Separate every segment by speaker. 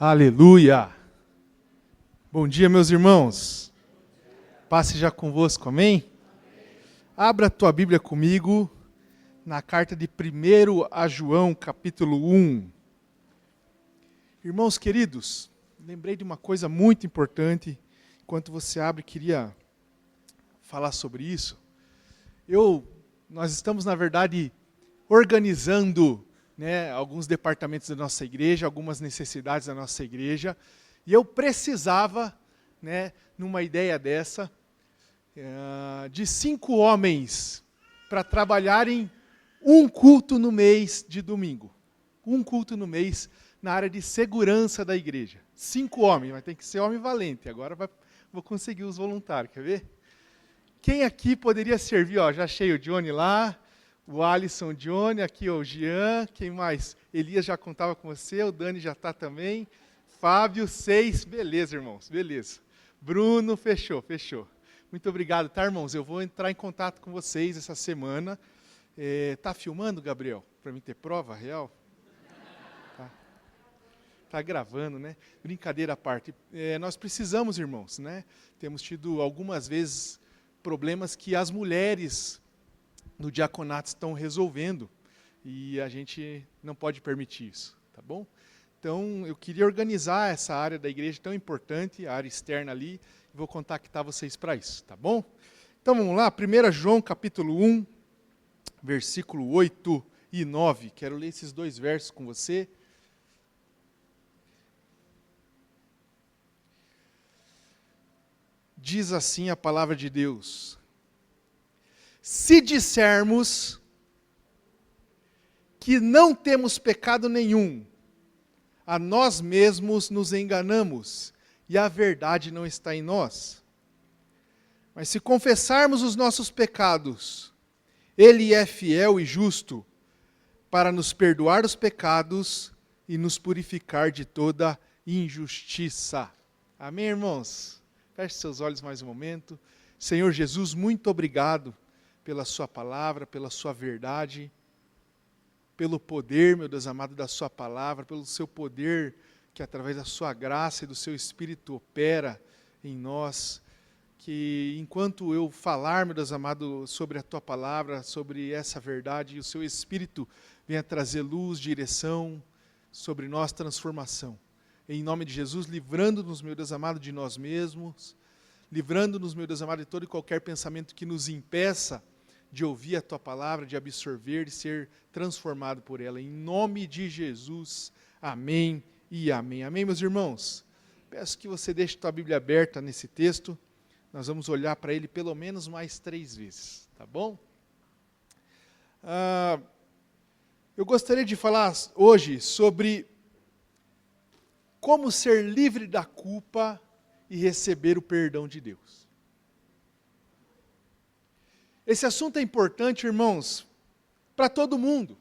Speaker 1: Aleluia! Bom dia, meus irmãos. Passe já convosco, amém? Abra a tua Bíblia comigo na carta de 1 a João, capítulo 1. Irmãos queridos, lembrei de uma coisa muito importante. Enquanto você abre, queria falar sobre isso. Nós estamos, na verdade, organizando alguns departamentos da nossa igreja, algumas necessidades da nossa igreja, e eu precisava, numa ideia dessa, de 5 homens para trabalharem um culto no mês de domingo. Um culto no mês na área de segurança da igreja. 5 homens, mas tem que ser homem valente. Agora vou conseguir os voluntários, quer ver? Quem aqui poderia servir? Já achei o Johnny lá, o Alisson, o Johnny, aqui o Jean, quem mais? Elias já contava com você, o Dani já está também. Fábio, 6, beleza, irmãos, beleza. Bruno, fechou. Muito obrigado, tá, irmãos? Eu vou entrar em contato com vocês essa semana. Tá filmando, Gabriel? Para mim ter prova real? Tá gravando, né? Brincadeira à parte. Nós precisamos, irmãos, Temos tido algumas vezes problemas que as mulheres no diaconato estão resolvendo e a gente não pode permitir isso, tá bom? Então, eu queria organizar essa área da igreja tão importante, a área externa ali, e vou contactar vocês para isso, tá bom? Então, vamos lá, 1 João, capítulo 1, versículo 8 e 9. Quero ler esses 2 versos com você. Diz assim a palavra de Deus: se dissermos que não temos pecado nenhum, a nós mesmos nos enganamos e a verdade não está em nós. Mas se confessarmos os nossos pecados, Ele é fiel e justo para nos perdoar os pecados e nos purificar de toda injustiça. Amém, irmãos? Feche seus olhos mais um momento. Senhor Jesus, muito obrigado pela sua palavra, pela sua verdade, pelo poder, meu Deus amado, da sua palavra, pelo seu poder que através da sua graça e do seu Espírito opera em nós, que enquanto eu falar, meu Deus amado, sobre a tua palavra, sobre essa verdade, o seu Espírito venha trazer luz, direção, sobre nós transformação. Em nome de Jesus, livrando-nos, meu Deus amado, de nós mesmos, livrando-nos, meu Deus amado, de todo e qualquer pensamento que nos impeça de ouvir a tua palavra, de absorver, de ser transformado por ela. Em nome de Jesus, amém e amém. Amém, meus irmãos? Peço que você deixe a tua Bíblia aberta nesse texto. Nós vamos olhar para ele pelo menos mais 3 vezes, tá bom? Eu gostaria de falar hoje sobre como ser livre da culpa e receber o perdão de Deus. Esse assunto é importante, irmãos, para todo mundo.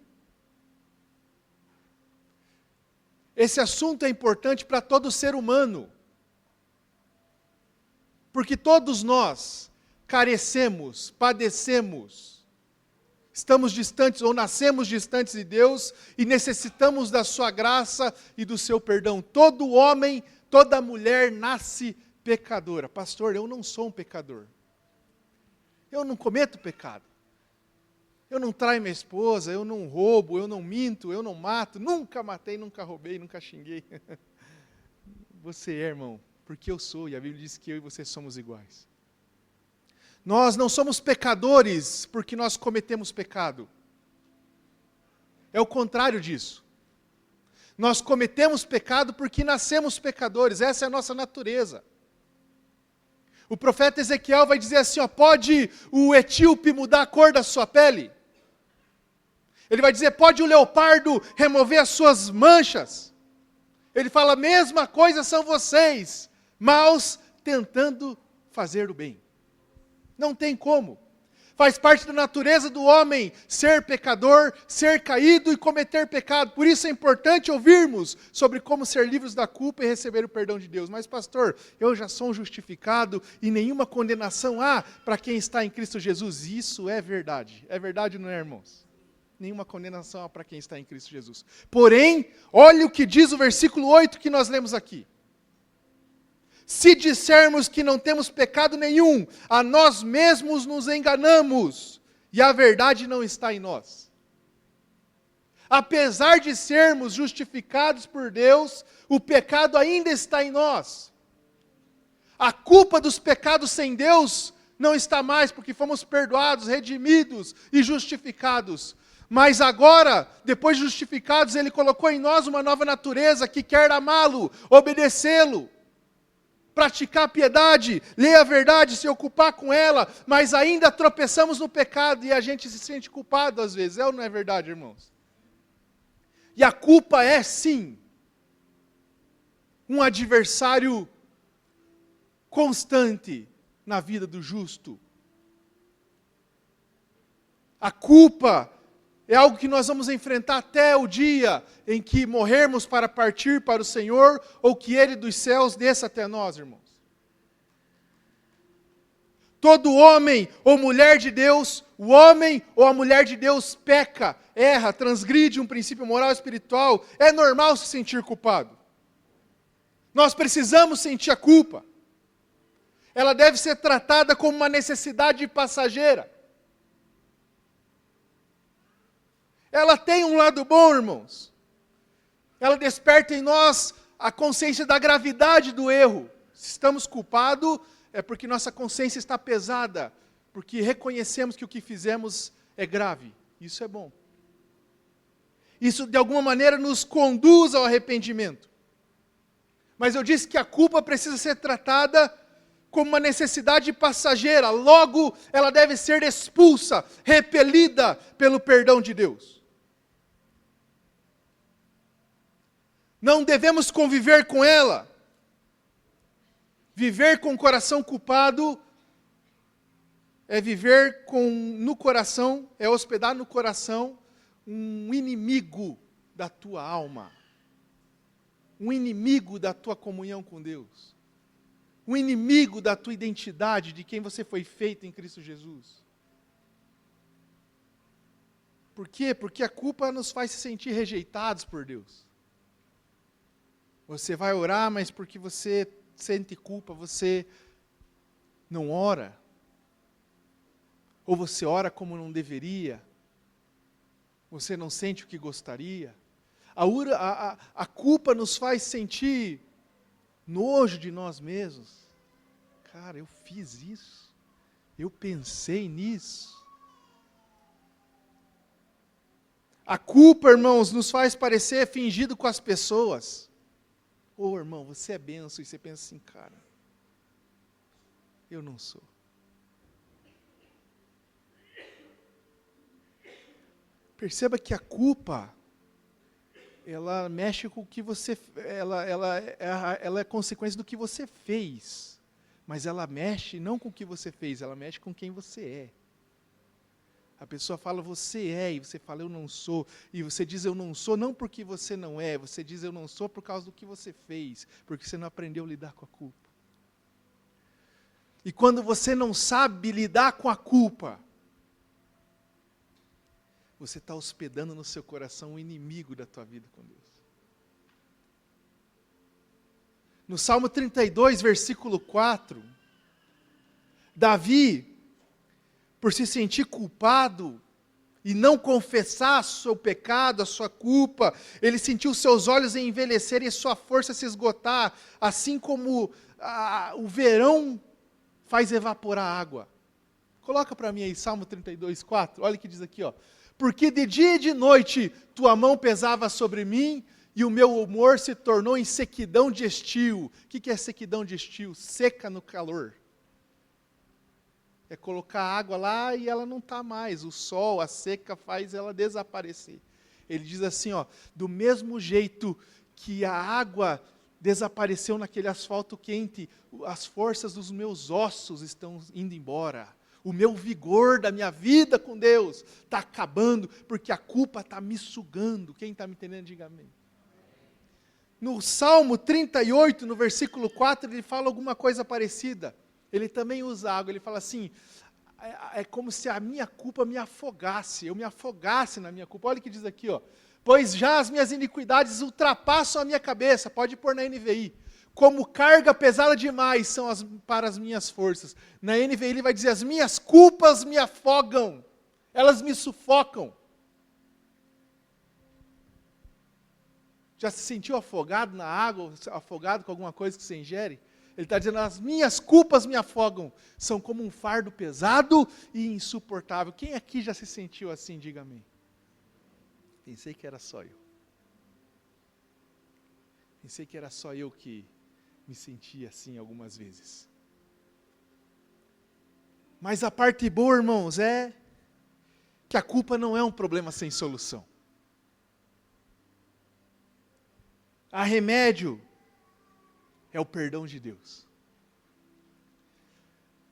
Speaker 1: Esse assunto é importante para todo ser humano. Porque todos nós carecemos, padecemos, estamos distantes ou nascemos distantes de Deus e necessitamos da sua graça e do seu perdão. Todo homem, toda mulher nasce pecadora. Pastor, eu não sou um pecador. Eu não cometo pecado. Eu não traio minha esposa, eu não roubo, eu não minto, eu não mato, nunca matei, nunca roubei, nunca xinguei. Você é, irmão, porque eu sou, e a Bíblia diz que eu e você somos iguais. Nós não somos pecadores porque nós cometemos pecado. É o contrário disso. Nós cometemos pecado porque nascemos pecadores, essa é a nossa natureza. O profeta Ezequiel vai dizer assim, pode o etíope mudar a cor da sua pele? Ele vai dizer, pode o leopardo remover as suas manchas? Ele fala, a mesma coisa são vocês, maus tentando fazer o bem. Não tem como. Faz parte da natureza do homem ser pecador, ser caído e cometer pecado. Por isso é importante ouvirmos sobre como ser livres da culpa e receber o perdão de Deus. Mas pastor, eu já sou justificado e nenhuma condenação há para quem está em Cristo Jesus. Isso é verdade. É verdade, não é, irmãos? nenhuma condenação há para quem está em Cristo Jesus. Porém, olha o que diz o versículo 8 que nós lemos aqui. Se dissermos que não temos pecado nenhum, a nós mesmos nos enganamos, e a verdade não está em nós. Apesar de sermos justificados por Deus, o pecado ainda está em nós. A culpa dos pecados sem Deus não está mais, porque fomos perdoados, redimidos e justificados. Mas agora, depois de justificados, Ele colocou em nós uma nova natureza que quer amá-lo, obedecê-lo, praticar a piedade, ler a verdade, se ocupar com ela, mas ainda tropeçamos no pecado e a gente se sente culpado às vezes. É ou não é verdade, irmãos? E a culpa é, sim, um adversário constante na vida do justo. A culpa é algo que nós vamos enfrentar até o dia em que morrermos para partir para o Senhor, ou que Ele dos céus desça até nós, irmãos. Todo homem ou mulher de Deus, o homem ou a mulher de Deus peca, erra, transgride um princípio moral e espiritual. É normal se sentir culpado. Nós precisamos sentir a culpa. Ela deve ser tratada como uma necessidade passageira. Ela tem um lado bom, irmãos. Ela desperta em nós a consciência da gravidade do erro. Se estamos culpados, é porque nossa consciência está pesada, porque reconhecemos que o que fizemos é grave. Isso é bom. Isso, de alguma maneira, nos conduz ao arrependimento. Mas eu disse que a culpa precisa ser tratada como uma necessidade passageira. Logo, ela deve ser expulsa, repelida pelo perdão de Deus. Não devemos conviver com ela. Viver com o coração culpado é viver no coração, é hospedar no coração um inimigo da tua alma. Um inimigo da tua comunhão com Deus. Um inimigo da tua identidade, de quem você foi feito em Cristo Jesus. Por quê? Porque a culpa nos faz se sentir rejeitados por Deus. Você vai orar, mas porque você sente culpa, você não ora. Ou você ora como não deveria. Você não sente o que gostaria. A culpa nos faz sentir nojo de nós mesmos. Cara, eu fiz isso. Eu pensei nisso. A culpa, irmãos, nos faz parecer fingido com as pessoas. Ô, irmão, você é benção. E você pensa assim, cara, eu não sou. Perceba que a culpa, ela mexe com o que você... Ela é consequência do que você fez. Mas ela mexe não com o que você fez, ela mexe com quem você é. A pessoa fala, você é, e você fala, eu não sou. E você diz, eu não sou, não porque você não é. Você diz, eu não sou por causa do que você fez. Porque você não aprendeu a lidar com a culpa. E quando você não sabe lidar com a culpa, você está hospedando no seu coração o inimigo da tua vida com Deus. No Salmo 32, versículo 4, Davi, por se sentir culpado e não confessar o seu pecado, a sua culpa, ele sentiu seus olhos envelhecerem e sua força se esgotar, assim como o verão faz evaporar a água. Coloca para mim aí, Salmo 32, 4, olha o que diz aqui, ó. Porque de dia e de noite tua mão pesava sobre mim, e o meu humor se tornou em sequidão de estio. O que é sequidão de estio? Seca no calor. É colocar água lá e ela não está mais. O sol, a seca faz ela desaparecer. Ele diz assim, ó, do mesmo jeito que a água desapareceu naquele asfalto quente, as forças dos meus ossos estão indo embora. O meu vigor da minha vida com Deus está acabando, porque a culpa está me sugando. Quem está me entendendo, diga amém. No Salmo 38, no versículo 4, ele fala alguma coisa parecida. Ele também usa água, ele fala assim, é como se a minha culpa me afogasse, eu me afogasse na minha culpa. Olha o que diz aqui, ó. Pois já as minhas iniquidades ultrapassam a minha cabeça, pode pôr na NVI. Como carga pesada demais são para as minhas forças. Na NVI ele vai dizer, as minhas culpas me afogam, elas me sufocam. Já se sentiu afogado na água, afogado com alguma coisa que você ingere? Ele está dizendo, as minhas culpas me afogam, são como um fardo pesado e insuportável. Quem aqui já se sentiu assim, diga amém. Pensei que era só eu. Pensei que era só eu que me sentia assim algumas vezes. Mas a parte boa, irmãos, é que a culpa não é um problema sem solução. Há remédio. É o perdão de Deus.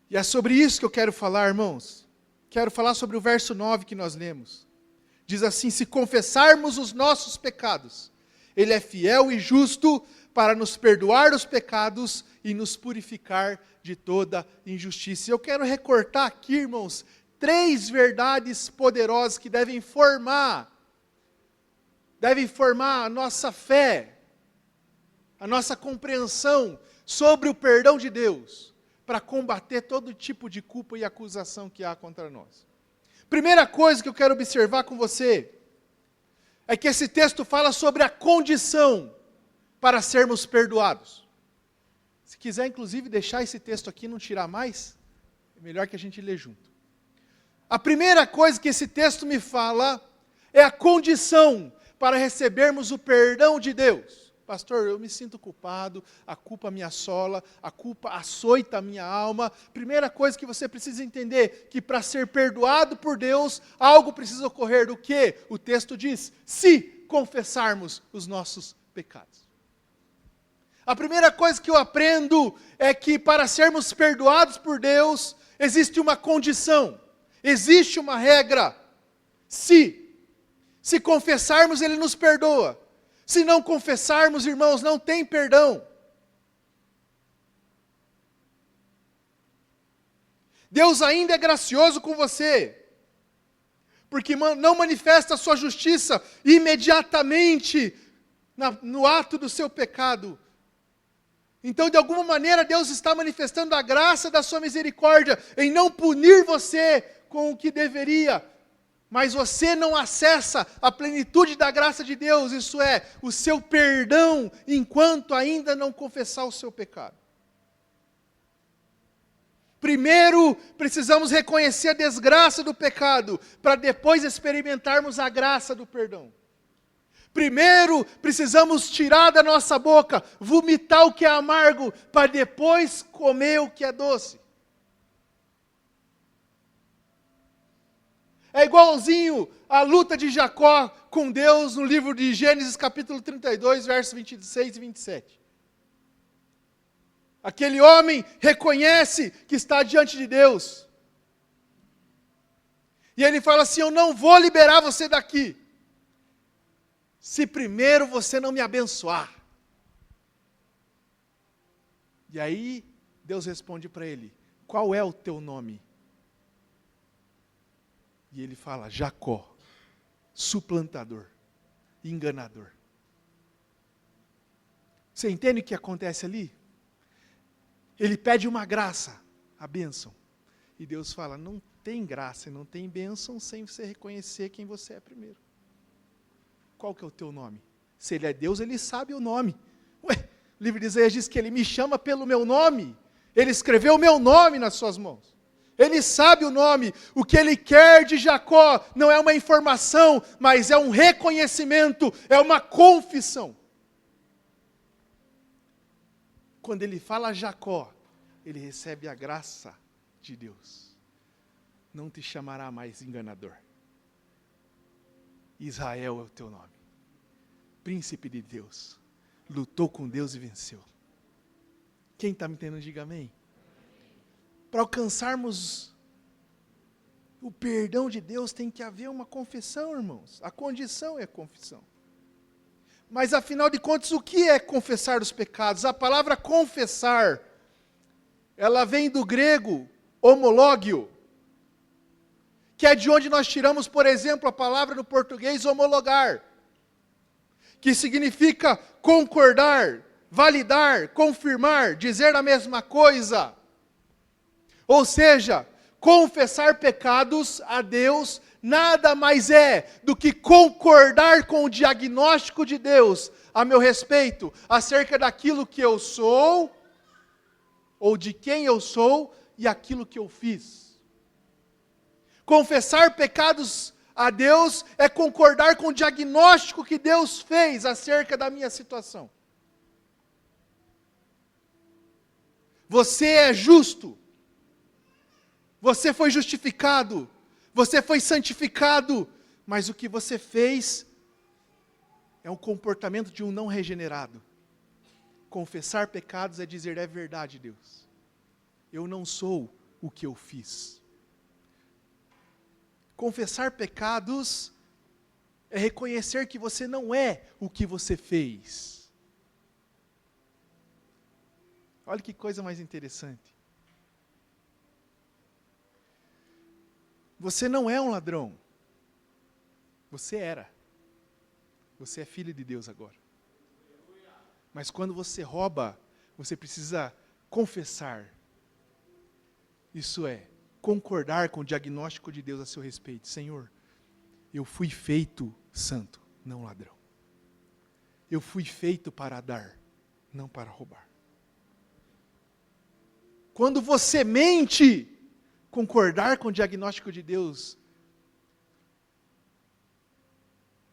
Speaker 1: E é sobre isso que eu quero falar, irmãos. Quero falar sobre o verso 9 que nós lemos. Diz assim, se confessarmos os nossos pecados, Ele é fiel e justo para nos perdoar os pecados e nos purificar de toda injustiça. Eu quero recortar aqui, irmãos, 3 verdades poderosas que devem formar a nossa fé, a nossa compreensão sobre o perdão de Deus, para combater todo tipo de culpa e acusação que há contra nós. Primeira coisa que eu quero observar com você, é que esse texto fala sobre a condição para sermos perdoados. Se quiser, inclusive, deixar esse texto aqui e não tirar mais, é melhor que a gente lê junto. A primeira coisa que esse texto me fala, é a condição para recebermos o perdão de Deus. Pastor, eu me sinto culpado, a culpa me assola, a culpa açoita a minha alma. Primeira coisa que você precisa entender, que para ser perdoado por Deus, algo precisa ocorrer do quê? O texto diz, se confessarmos os nossos pecados. A primeira coisa que eu aprendo é que para sermos perdoados por Deus, existe uma condição, existe uma regra. Se confessarmos, Ele nos perdoa. Se não confessarmos, irmãos, não tem perdão. Deus ainda é gracioso com você, porque não manifesta a sua justiça imediatamente no ato do seu pecado. Então, de alguma maneira, Deus está manifestando a graça da sua misericórdia em não punir você com o que deveria. Mas você não acessa a plenitude da graça de Deus, isso é, o seu perdão, enquanto ainda não confessar o seu pecado. Primeiro, precisamos reconhecer a desgraça do pecado, para depois experimentarmos a graça do perdão. Primeiro, precisamos tirar da nossa boca, vomitar o que é amargo, para depois comer o que é doce. É igualzinho a luta de Jacó com Deus no livro de Gênesis capítulo 32, versos 26 e 27. Aquele homem reconhece que está diante de Deus. E ele fala assim, eu não vou liberar você daqui, se primeiro você não me abençoar. E aí Deus responde para ele, qual é o teu nome? E ele fala, Jacó, suplantador, enganador. Você entende o que acontece ali? Ele pede uma graça, a bênção. E Deus fala, não tem graça, não tem bênção sem você reconhecer quem você é primeiro. Qual que é o teu nome? Se ele é Deus, ele sabe o nome. Ué, o livro de Isaías diz que ele me chama pelo meu nome. Ele escreveu o meu nome nas suas mãos. Ele sabe o nome. O que ele quer de Jacó não é uma informação, mas é um reconhecimento, é uma confissão. Quando ele fala Jacó, ele recebe a graça de Deus. Não te chamará mais enganador. Israel é o teu nome. Príncipe de Deus. Lutou com Deus e venceu. Quem está me entendendo, diga amém. Para alcançarmos o perdão de Deus, tem que haver uma confissão, irmãos. A condição é a confissão. Mas, afinal de contas, o que é confessar os pecados? A palavra confessar, ela vem do grego homológio, que é de onde nós tiramos, por exemplo, a palavra no português homologar, que significa concordar, validar, confirmar, dizer a mesma coisa. Ou seja, confessar pecados a Deus nada mais é do que concordar com o diagnóstico de Deus a meu respeito, acerca daquilo que eu sou, ou de quem eu sou, e aquilo que eu fiz. Confessar pecados a Deus é concordar com o diagnóstico que Deus fez acerca da minha situação. Você é justo. Você foi justificado. Você foi santificado. Mas o que você fez é um comportamento de um não regenerado. Confessar pecados é dizer: é verdade, Deus. Eu não sou o que eu fiz. Confessar pecados é reconhecer que você não é o que você fez. Olha que coisa mais interessante. Você não é um ladrão. Você era. Você é filho de Deus agora. Mas quando você rouba, você precisa confessar. Isso é, concordar com o diagnóstico de Deus a seu respeito. Senhor, eu fui feito santo, não ladrão. Eu fui feito para dar, não para roubar. Quando você mente, concordar com o diagnóstico de Deus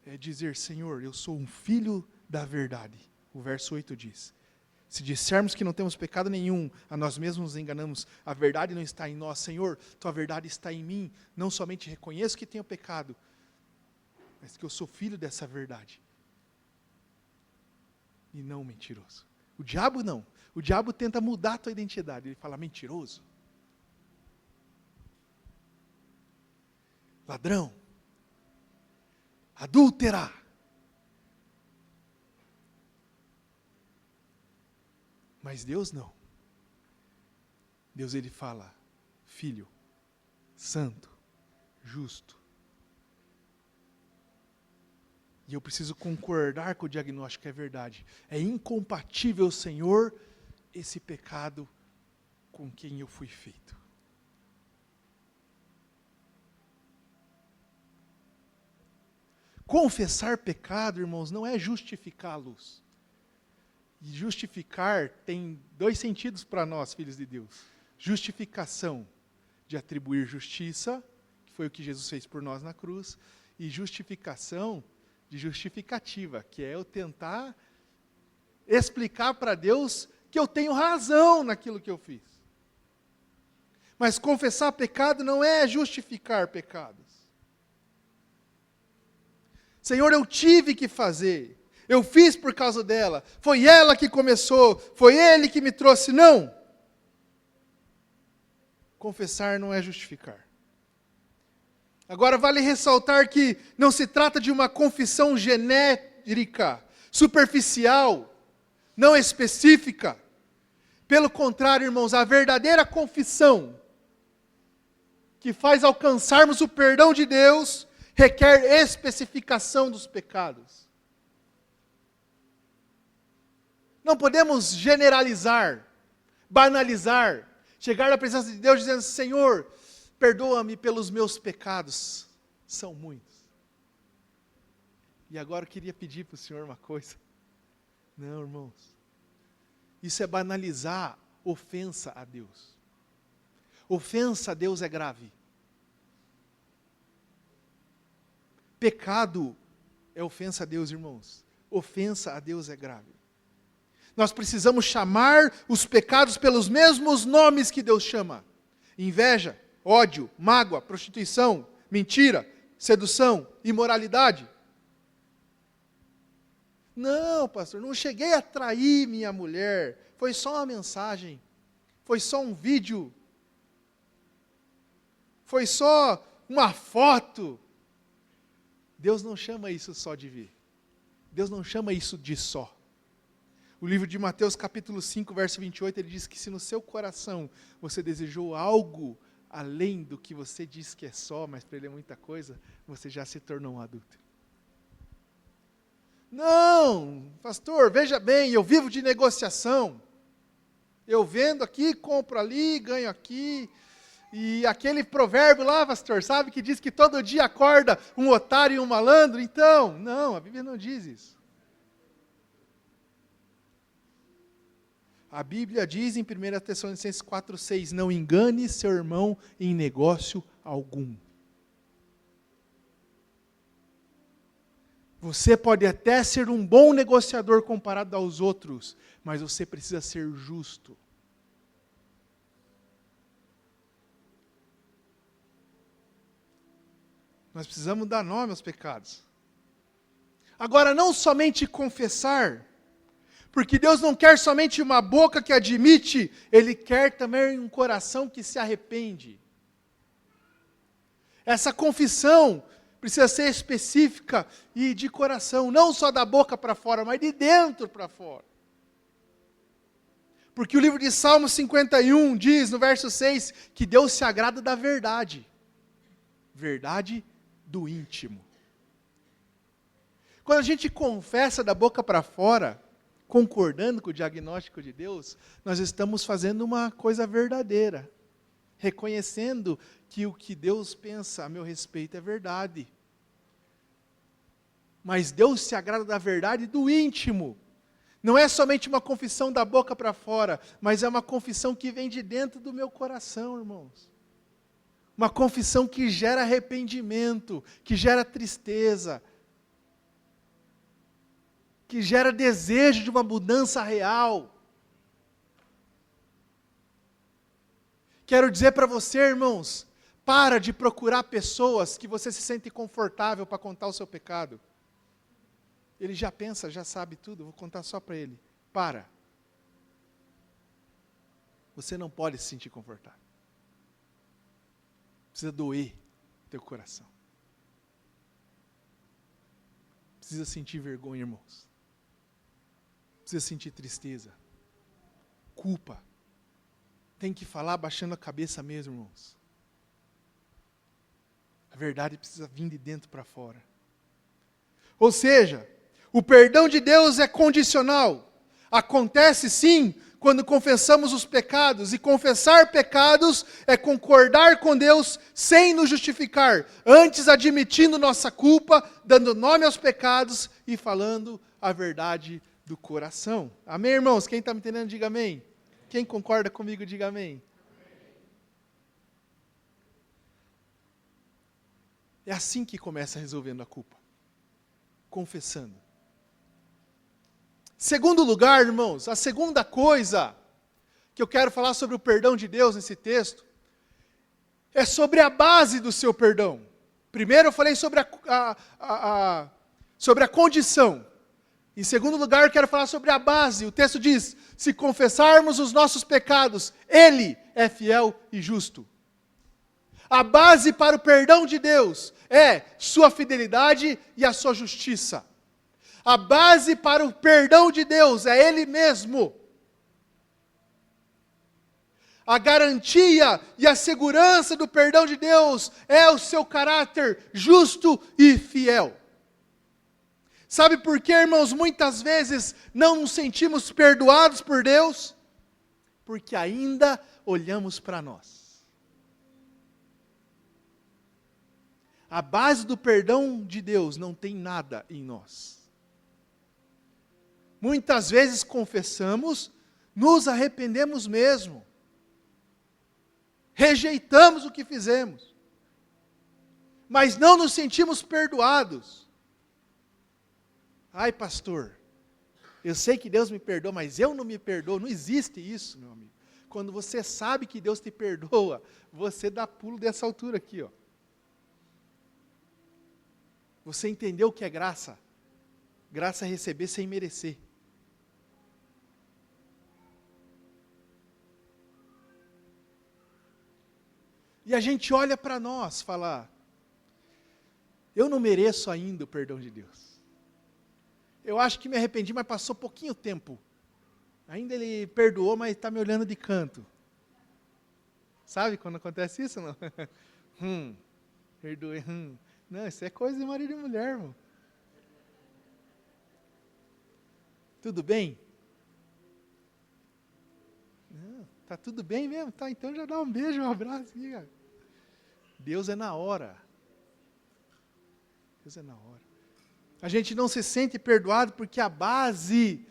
Speaker 1: é dizer: Senhor, eu sou um filho da verdade. O verso 8 diz: se dissermos que não temos pecado nenhum, a nós mesmos nos enganamos, a verdade não está em nós. Senhor, tua verdade está em mim. Não somente reconheço que tenho pecado, mas que eu sou filho dessa verdade. E não mentiroso. O diabo não. O diabo tenta mudar a tua identidade. Ele fala: mentiroso, ladrão, adúltera. Mas Deus não. Deus, ele fala: filho, santo, justo. E eu preciso concordar com o diagnóstico, é verdade. É incompatível, Senhor, esse pecado com quem eu fui feito. Confessar pecado, irmãos, não é justificá-los. E justificar tem dois sentidos para nós, filhos de Deus. Justificação, de atribuir justiça, que foi o que Jesus fez por nós na cruz, e justificação, de justificativa, que é eu tentar explicar para Deus que eu tenho razão naquilo que eu fiz. Mas confessar pecado não é justificar pecados. Senhor, eu tive que fazer. Eu fiz por causa dela. Foi ela que começou. Foi ele que me trouxe. Não. Confessar não é justificar. Agora vale ressaltar que não se trata de uma confissão genérica, superficial, não específica. Pelo contrário, irmãos, a verdadeira confissão que faz alcançarmos o perdão de Deus requer especificação dos pecados. Não podemos generalizar, banalizar, chegar na presença de Deus dizendo: Senhor, perdoa-me pelos meus pecados. São muitos. E agora eu queria pedir para o Senhor uma coisa. Não, irmãos. Isso é banalizar ofensa a Deus. Ofensa a Deus é grave. Pecado é ofensa a Deus, irmãos. Ofensa a Deus é grave. Nós precisamos chamar os pecados pelos mesmos nomes que Deus chama: inveja, ódio, mágoa, prostituição, mentira, sedução, imoralidade. Não, pastor, não cheguei a trair minha mulher. Foi só uma mensagem. Foi só um vídeo. Foi só uma foto. Deus não chama isso só de ver. Deus não chama isso de só. O livro de Mateus capítulo 5, verso 28, ele diz que se no seu coração você desejou algo além do que você diz que é só, mas para ele é muita coisa, você já se tornou um adúltero. Não, pastor, veja bem, eu vivo de negociação. Eu vendo aqui, compro ali, ganho aqui. E aquele provérbio lá, pastor, sabe, que diz que todo dia acorda um otário e um malandro? Então, não, a Bíblia não diz isso. A Bíblia diz em 1 Tessalonicenses 4,6, não engane seu irmão em negócio algum. Você pode até ser um bom negociador comparado aos outros, mas você precisa ser justo. Nós precisamos dar nome aos pecados. Agora, não somente confessar, porque Deus não quer somente uma boca que admite, Ele quer também um coração que se arrepende. Essa confissão precisa ser específica e de coração, não só da boca para fora, mas de dentro para fora. Porque o livro de Salmo 51 diz, no verso 6, que Deus se agrada da verdade. Verdade do íntimo. Quando a gente confessa da boca para fora, concordando com o diagnóstico de Deus, nós estamos fazendo uma coisa verdadeira, reconhecendo que o que Deus pensa a meu respeito é verdade. Mas Deus se agrada da verdade do íntimo. Não é somente uma confissão da boca para fora, mas é uma confissão que vem de dentro do meu coração, irmãos. Uma confissão que gera arrependimento, que gera tristeza, que gera desejo de uma mudança real. Quero dizer para você, irmãos, para de procurar pessoas que você se sente confortável para contar o seu pecado. Ele já pensa, já sabe tudo, vou contar só para ele. Para. Você não pode se sentir confortável. Precisa doer teu coração. Precisa sentir vergonha, irmãos. Precisa sentir tristeza. Culpa. Tem que falar baixando a cabeça mesmo, irmãos. A verdade precisa vir de dentro para fora. Ou seja, o perdão de Deus é condicional. Acontece sim quando confessamos os pecados, e confessar pecados é concordar com Deus sem nos justificar, antes admitindo nossa culpa, dando nome aos pecados e falando a verdade do coração. Amém, irmãos? Quem está me entendendo, diga amém. Quem concorda comigo, diga amém. É assim que começa resolvendo a culpa. Confessando. Segundo lugar, irmãos, a segunda coisa que eu quero falar sobre o perdão de Deus nesse texto, é sobre a base do seu perdão. Primeiro eu falei sobre a condição. Em segundo lugar, eu quero falar sobre a base. O texto diz, se confessarmos os nossos pecados, Ele é fiel e justo. A base para o perdão de Deus é sua fidelidade e a sua justiça. A base para o perdão de Deus é Ele mesmo. A garantia e a segurança do perdão de Deus é o seu caráter justo e fiel. Sabe por quê, irmãos? Muitas vezes não nos sentimos perdoados por Deus, porque ainda olhamos para nós. A base do perdão de Deus não tem nada em nós. Muitas vezes confessamos, nos arrependemos mesmo. Rejeitamos o que fizemos. Mas não nos sentimos perdoados. Ai, pastor, eu sei que Deus me perdoa, mas eu não me perdoo. Não existe isso, meu amigo. Quando você sabe que Deus te perdoa, você dá pulo dessa altura aqui, ó. Você entendeu o que é graça? Graça é receber sem merecer. E a gente olha para nós, fala, eu não mereço ainda o perdão de Deus. Eu acho que me arrependi, mas passou pouquinho tempo. Ainda Ele perdoou, mas está me olhando de canto. Sabe quando acontece isso, não? Perdoe. Não, isso é coisa de marido e mulher, irmão. Tudo bem? Não, tá tudo bem mesmo? Tá, então já dá um beijo, um abraço aqui, cara. Deus é na hora. Deus é na hora. A gente não se sente perdoado porque a base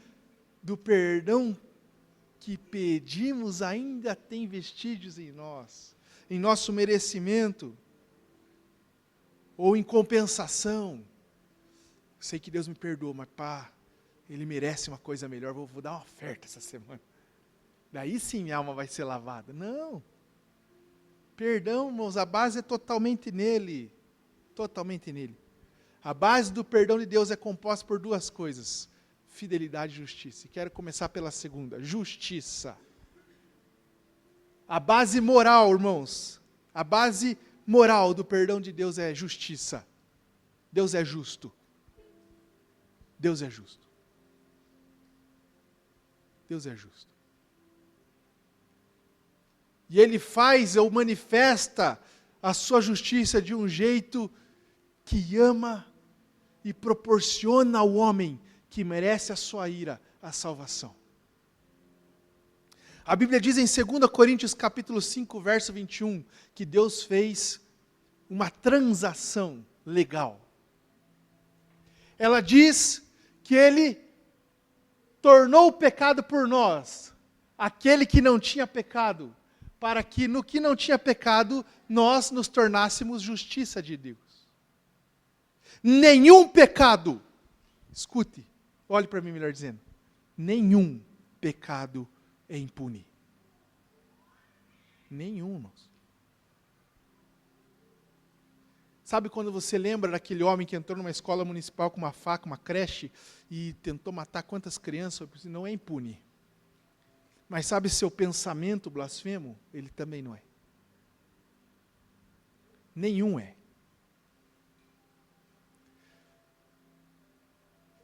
Speaker 1: do perdão que pedimos ainda tem vestígios em nós, em nosso merecimento, ou em compensação. Sei que Deus me perdoa, mas Ele merece uma coisa melhor, vou dar uma oferta essa semana. Daí sim minha alma vai ser lavada. Não. Perdão, irmãos, a base é totalmente nele. Totalmente nele. A base do perdão de Deus é composta por duas coisas: fidelidade e justiça. E quero começar pela segunda, justiça. A base moral, irmãos, a base moral do perdão de Deus é justiça. Deus é justo. Deus é justo. Deus é justo. E Ele faz ou manifesta a sua justiça de um jeito que ama e proporciona ao homem que merece a sua ira, a salvação. A Bíblia diz em 2 Coríntios capítulo 5, verso 21, que Deus fez uma transação legal. Ela diz que Ele tornou o pecado por nós, aquele que não tinha pecado, para que no que não tinha pecado, nós nos tornássemos justiça de Deus. Nenhum pecado, escute, olhe para mim melhor dizendo, nenhum pecado é impune. Nenhum, irmãos. Sabe quando você lembra daquele homem que entrou numa escola municipal com uma faca, uma creche, e tentou matar quantas crianças? Não é impune. Mas sabe seu pensamento blasfemo? Ele também não é. Nenhum é.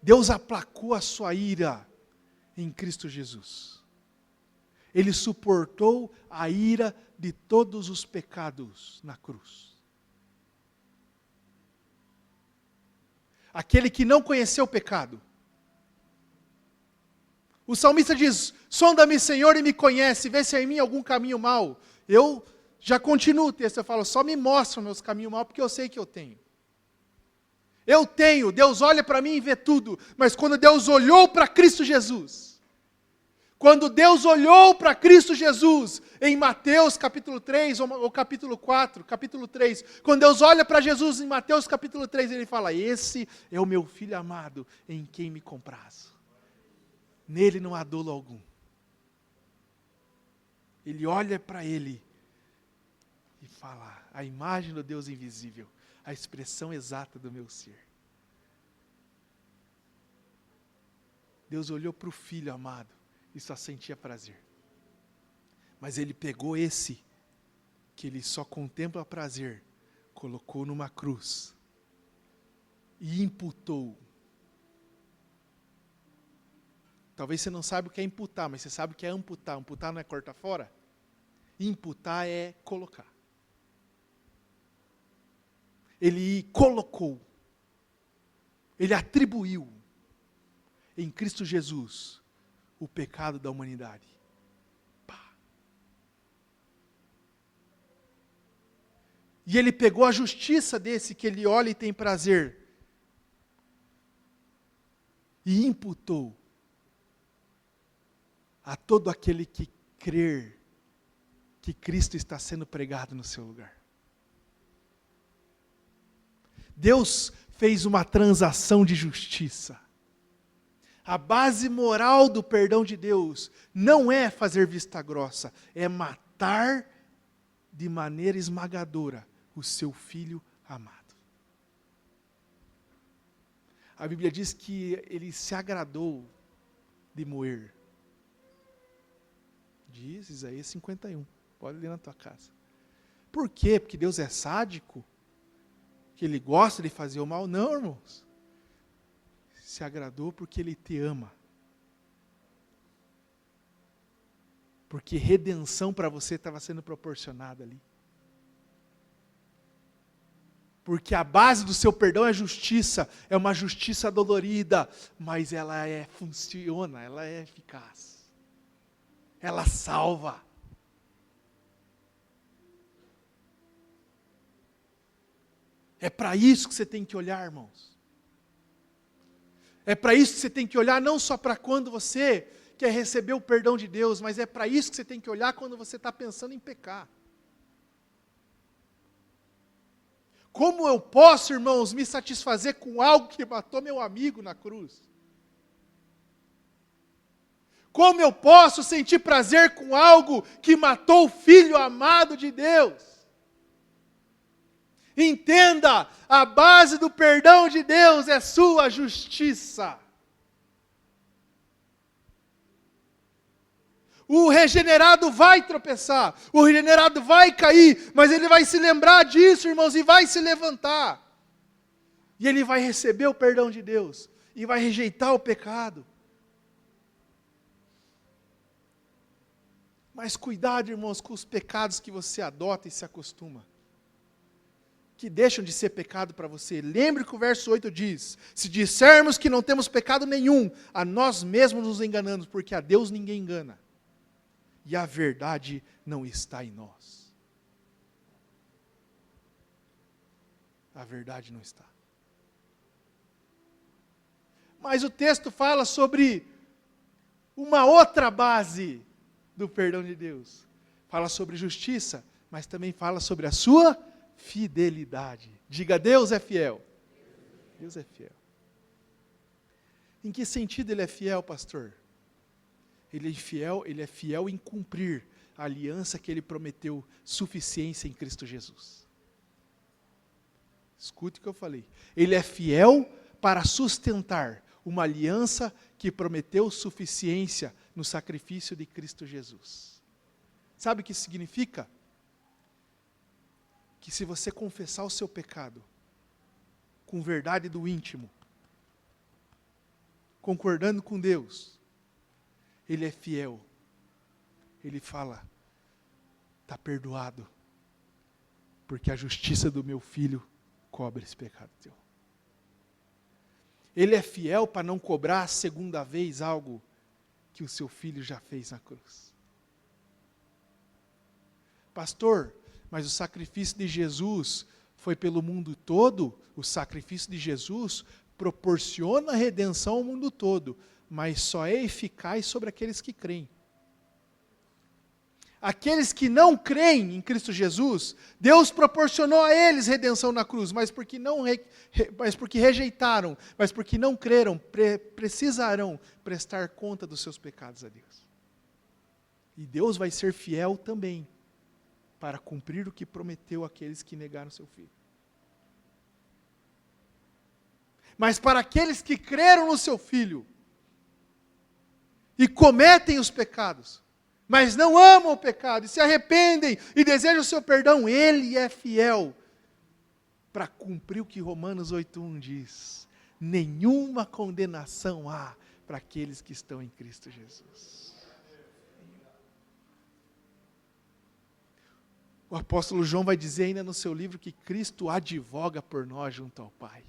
Speaker 1: Deus aplacou a sua ira em Cristo Jesus. Ele suportou a ira de todos os pecados na cruz. Aquele que não conheceu o pecado. O salmista diz: sonda-me, Senhor, e me conhece, vê se há em mim algum caminho mau. Eu já continuo o texto, eu falo, só me mostra os meus caminhos maus, porque eu sei que eu tenho. Eu tenho, Deus olha para mim e vê tudo, mas quando Deus olhou para Cristo Jesus, quando Deus olhou para Cristo Jesus, em Mateus capítulo 3, ou capítulo 4, capítulo 3, quando Deus olha para Jesus em Mateus capítulo 3, Ele fala, esse é o meu filho amado, em quem me comprazo. Nele não há dolo algum. Ele olha para ele e fala, a imagem do Deus invisível, a expressão exata do meu ser. Deus olhou para o filho amado e só sentia prazer. Mas Ele pegou esse, que Ele só contempla prazer, colocou numa cruz e imputou. Talvez você não saiba o que é imputar, mas você sabe o que é amputar. Amputar não é cortar fora? Imputar é colocar. Ele colocou, Ele atribuiu em Cristo Jesus o pecado da humanidade. Pá. E Ele pegou a justiça desse que Ele olha e tem prazer e imputou a todo aquele que crer que Cristo está sendo pregado no seu lugar. Deus fez uma transação de justiça. A base moral do perdão de Deus não é fazer vista grossa, é matar de maneira esmagadora o seu filho amado. A Bíblia diz que Ele se agradou de moer. Diz Isaías 51, pode ler na tua casa. Por quê? Porque Deus é sádico? Que Ele gosta de fazer o mal? Não, irmãos. Se agradou porque Ele te ama. Porque redenção para você estava sendo proporcionada ali. Porque a base do seu perdão é justiça, é uma justiça dolorida, mas ela funciona, ela é eficaz. Ela salva. É para isso que você tem que olhar, irmãos. É para isso que você tem que olhar, não só para quando você quer receber o perdão de Deus, mas é para isso que você tem que olhar quando você está pensando em pecar. Como eu posso, irmãos, me satisfazer com algo que matou meu amigo na cruz? Como eu posso sentir prazer com algo que matou o Filho amado de Deus? Entenda, a base do perdão de Deus é sua justiça. O regenerado vai tropeçar, o regenerado vai cair, mas ele vai se lembrar disso, irmãos, e vai se levantar. E ele vai receber o perdão de Deus, e vai rejeitar o pecado. Mas cuidado, irmãos, com os pecados que você adota e se acostuma, que deixam de ser pecado para você. Lembre que o verso 8 diz: se dissermos que não temos pecado nenhum, a nós mesmos nos enganamos, porque a Deus ninguém engana. E a verdade não está em nós. A verdade não está. Mas o texto fala sobre uma outra base do perdão de Deus. Fala sobre justiça, mas também fala sobre a sua fidelidade. Diga: Deus é fiel. Deus é fiel. Em que sentido ele é fiel, pastor? Ele é fiel em cumprir a aliança que ele prometeu, suficiência em Cristo Jesus. Escute o que eu falei. Ele é fiel para sustentar uma aliança que prometeu suficiência no sacrifício de Cristo Jesus. Sabe o que isso significa? Que se você confessar o seu pecado com verdade do íntimo, concordando com Deus, Ele é fiel. Ele fala: está perdoado, porque a justiça do meu filho cobre esse pecado teu. Ele é fiel para não cobrar a segunda vez algo que o seu filho já fez na cruz. Pastor, mas o sacrifício de Jesus foi pelo mundo todo? O sacrifício de Jesus proporciona a redenção ao mundo todo, mas só é eficaz sobre aqueles que creem. Aqueles que não creem em Cristo Jesus, Deus proporcionou a eles redenção na cruz, mas porque rejeitaram, mas porque não creram, precisarão prestar conta dos seus pecados a Deus. E Deus vai ser fiel também para cumprir o que prometeu àqueles que negaram seu Filho. Mas para aqueles que creram no seu Filho e cometem os pecados, mas não amam o pecado, e se arrependem, e desejam o seu perdão, Ele é fiel para cumprir o que Romanos 8:1 diz: nenhuma condenação há para aqueles que estão em Cristo Jesus. O apóstolo João vai dizer ainda no seu livro que Cristo advoga por nós junto ao Pai.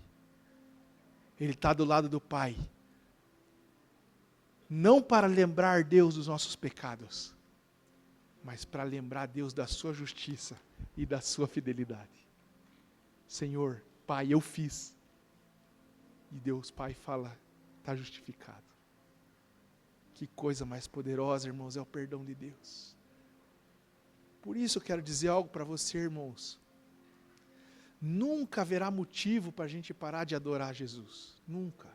Speaker 1: Ele está do lado do Pai. Não para lembrar Deus dos nossos pecados, mas para lembrar Deus da sua justiça e da sua fidelidade. Senhor, Pai, eu fiz. E Deus, Pai, fala: está justificado. Que coisa mais poderosa, irmãos, é o perdão de Deus. Por isso eu quero dizer algo para você, irmãos. Nunca haverá motivo para a gente parar de adorar Jesus. Nunca.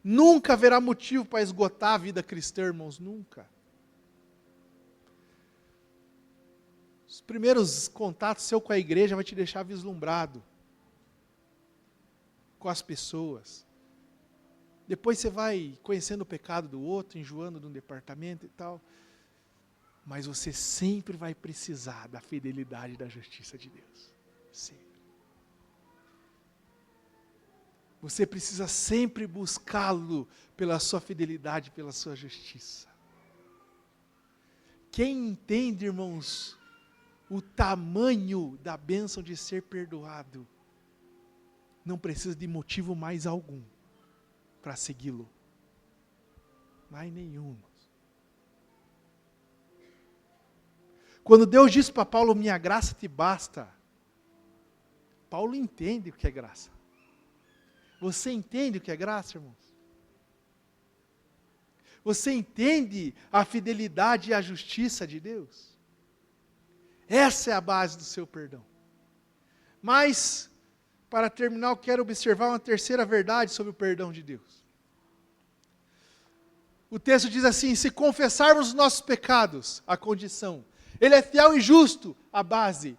Speaker 1: Nunca haverá motivo para esgotar a vida cristã, irmãos. Nunca. Os primeiros contatos seu com a igreja vai te deixar vislumbrado com as pessoas. Depois você vai conhecendo o pecado do outro, enjoando de um departamento e tal. Mas você sempre vai precisar da fidelidade e da justiça de Deus. Sempre. Você precisa sempre buscá-lo pela sua fidelidade, pela sua justiça. Quem entende, irmãos, o tamanho da bênção de ser perdoado, não precisa de motivo mais algum para segui-lo. Mais nenhum. Quando Deus diz para Paulo, minha graça te basta, Paulo entende o que é graça. Você entende o que é graça, irmãos? Você entende a fidelidade e a justiça de Deus? Essa é a base do seu perdão. Mas, para terminar, eu quero observar uma terceira verdade sobre o perdão de Deus. O texto diz assim, se confessarmos os nossos pecados, a condição, Ele é fiel e justo, a base,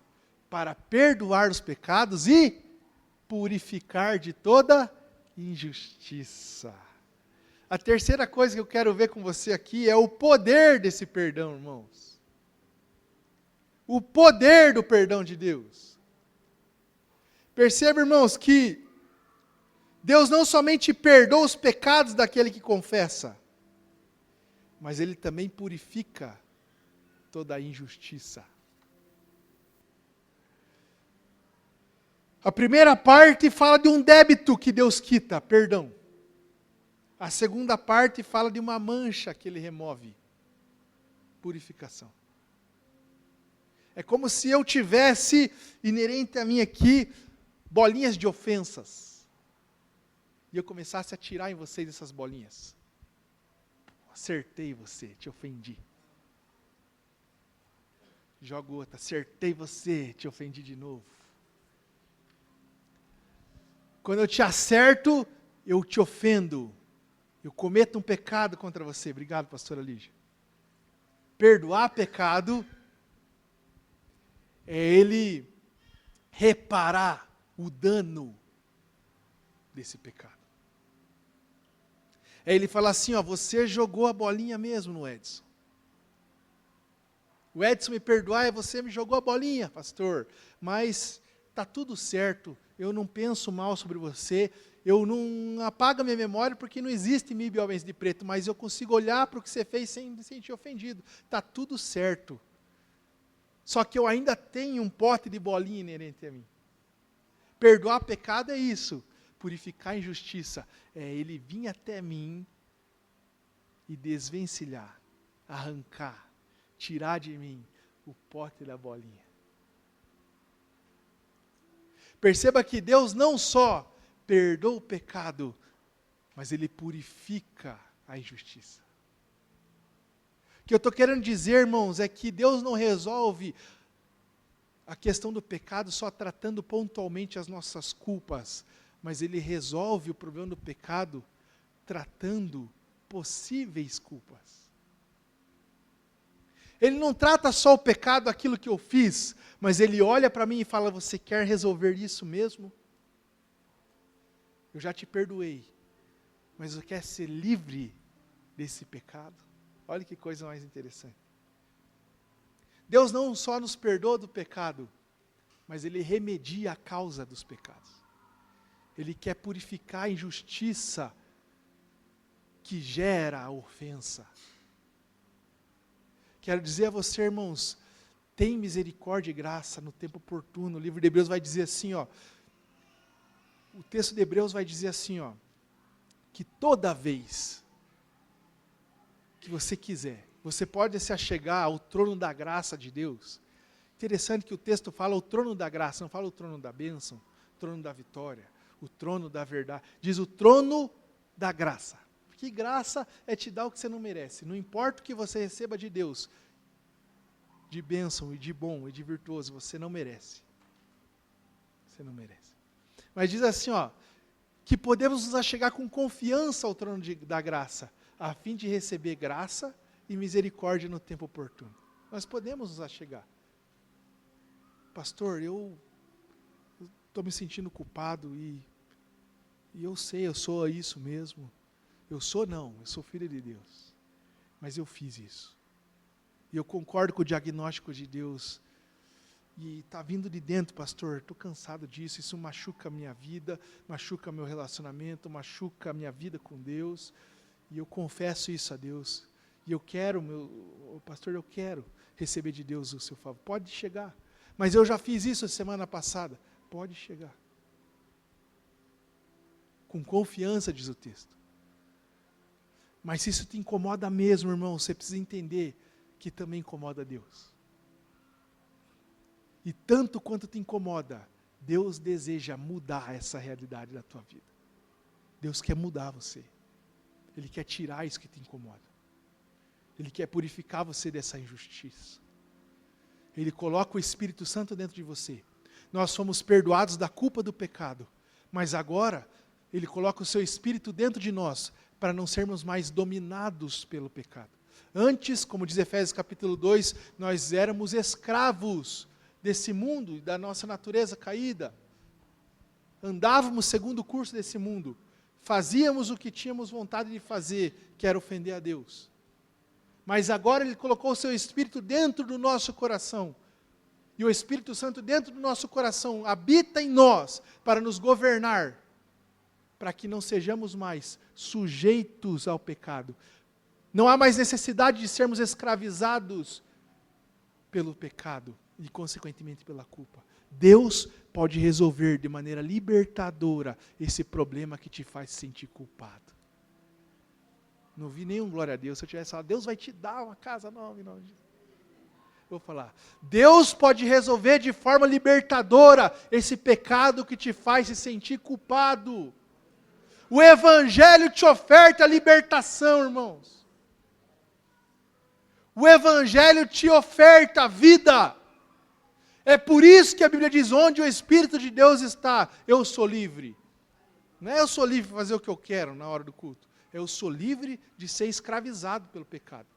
Speaker 1: para perdoar os pecados e purificar de toda injustiça. A terceira coisa que eu quero ver com você aqui é o poder desse perdão, irmãos. O poder do perdão de Deus. Perceba, irmãos, que Deus não somente perdoa os pecados daquele que confessa, mas Ele também purifica toda a injustiça. A primeira parte fala de um débito que Deus quita, perdão. A segunda parte fala de uma mancha que Ele remove, purificação. É como se eu tivesse, inerente a mim aqui, bolinhas de ofensas. E eu começasse a atirar em vocês essas bolinhas. Acertei você, te ofendi. Jogo outra, acertei você, te ofendi de novo. Quando eu te acerto, eu te ofendo. Eu cometo um pecado contra você. Obrigado, pastora Lígia. Perdoar pecado é Ele reparar o dano desse pecado. É Ele falar assim, ó, você jogou a bolinha mesmo no Edson. O Edson me perdoar, você me jogou a bolinha, pastor. Mas está tudo certo, eu não penso mal sobre você, eu não apago a minha memória porque não existe MIB e Homens de Preto, mas eu consigo olhar para o que você fez sem me sentir ofendido. Está tudo certo. Só que eu ainda tenho um pote de bolinha inerente a mim. Perdoar pecado é isso. Purificar a injustiça é Ele vir até mim e desvencilhar, arrancar, tirar de mim o pote da bolinha. Perceba que Deus não só perdoa o pecado, mas Ele purifica a injustiça. O que eu estou querendo dizer, irmãos, é que Deus não resolve a questão do pecado só tratando pontualmente as nossas culpas, mas Ele resolve o problema do pecado tratando possíveis culpas. Ele não trata só o pecado, aquilo que eu fiz, mas Ele olha para mim e fala, você quer resolver isso mesmo? Eu já te perdoei, mas você quer ser livre desse pecado? Olha que coisa mais interessante. Deus não só nos perdoa do pecado, mas Ele remedia a causa dos pecados. Ele quer purificar a injustiça que gera a ofensa. Quero dizer a você, irmãos, tem misericórdia e graça no tempo oportuno. O livro de Hebreus vai dizer assim, ó, o texto de Hebreus vai dizer assim, ó, que toda vez que você quiser, você pode se achegar ao trono da graça de Deus. Interessante que o texto fala o trono da graça, não fala o trono da bênção, o trono da vitória, o trono da verdade. Diz o trono da graça. Porque graça é te dar o que você não merece. Não importa o que você receba de Deus, de bênção e de bom e de virtuoso, você não merece. Você não merece. Mas diz assim, ó, que podemos nos achegar com confiança ao trono da graça, a fim de receber graça e misericórdia no tempo oportuno. Nós podemos nos achegar. Pastor, eu estou me sentindo culpado e eu sei, eu sou isso mesmo. Eu sou filho de Deus. Mas eu fiz isso. E eu concordo com o diagnóstico de Deus. E está vindo de dentro, pastor, estou cansado disso, isso machuca a minha vida, machuca meu relacionamento, machuca a minha vida com Deus. E eu confesso isso a Deus. E eu quero, pastor, eu quero receber de Deus o seu favor. Pode chegar. Mas eu já fiz isso a semana passada. Pode chegar. Com confiança, diz o texto. Mas se isso te incomoda mesmo, irmão, você precisa entender que também incomoda a Deus. E tanto quanto te incomoda, Deus deseja mudar essa realidade da tua vida. Deus quer mudar você. Ele quer tirar isso que te incomoda. Ele quer purificar você dessa injustiça. Ele coloca o Espírito Santo dentro de você. Nós fomos perdoados da culpa do pecado. Mas agora, Ele coloca o seu Espírito dentro de nós, para não sermos mais dominados pelo pecado. Antes, como diz Efésios capítulo 2, nós éramos escravos desse mundo e da nossa natureza caída. Andávamos segundo o curso desse mundo. Fazíamos o que tínhamos vontade de fazer, que era ofender a Deus. Mas agora Ele colocou o seu Espírito dentro do nosso coração. E o Espírito Santo dentro do nosso coração habita em nós para nos governar, para que não sejamos mais sujeitos ao pecado. Não há mais necessidade de sermos escravizados pelo pecado e, consequentemente, pela culpa. Deus pode resolver de maneira libertadora esse problema que te faz se sentir culpado. Não vi nenhum glória a Deus. Se eu tivesse falado, Deus vai te dar uma casa nova. Não. Vou falar, Deus pode resolver de forma libertadora esse pecado que te faz se sentir culpado. O Evangelho te oferta a libertação, irmãos. O Evangelho te oferta a vida. É por isso que a Bíblia diz, onde o Espírito de Deus está, eu sou livre. Não é eu sou livre para fazer o que eu quero na hora do culto. Eu sou livre de ser escravizado pelo pecado.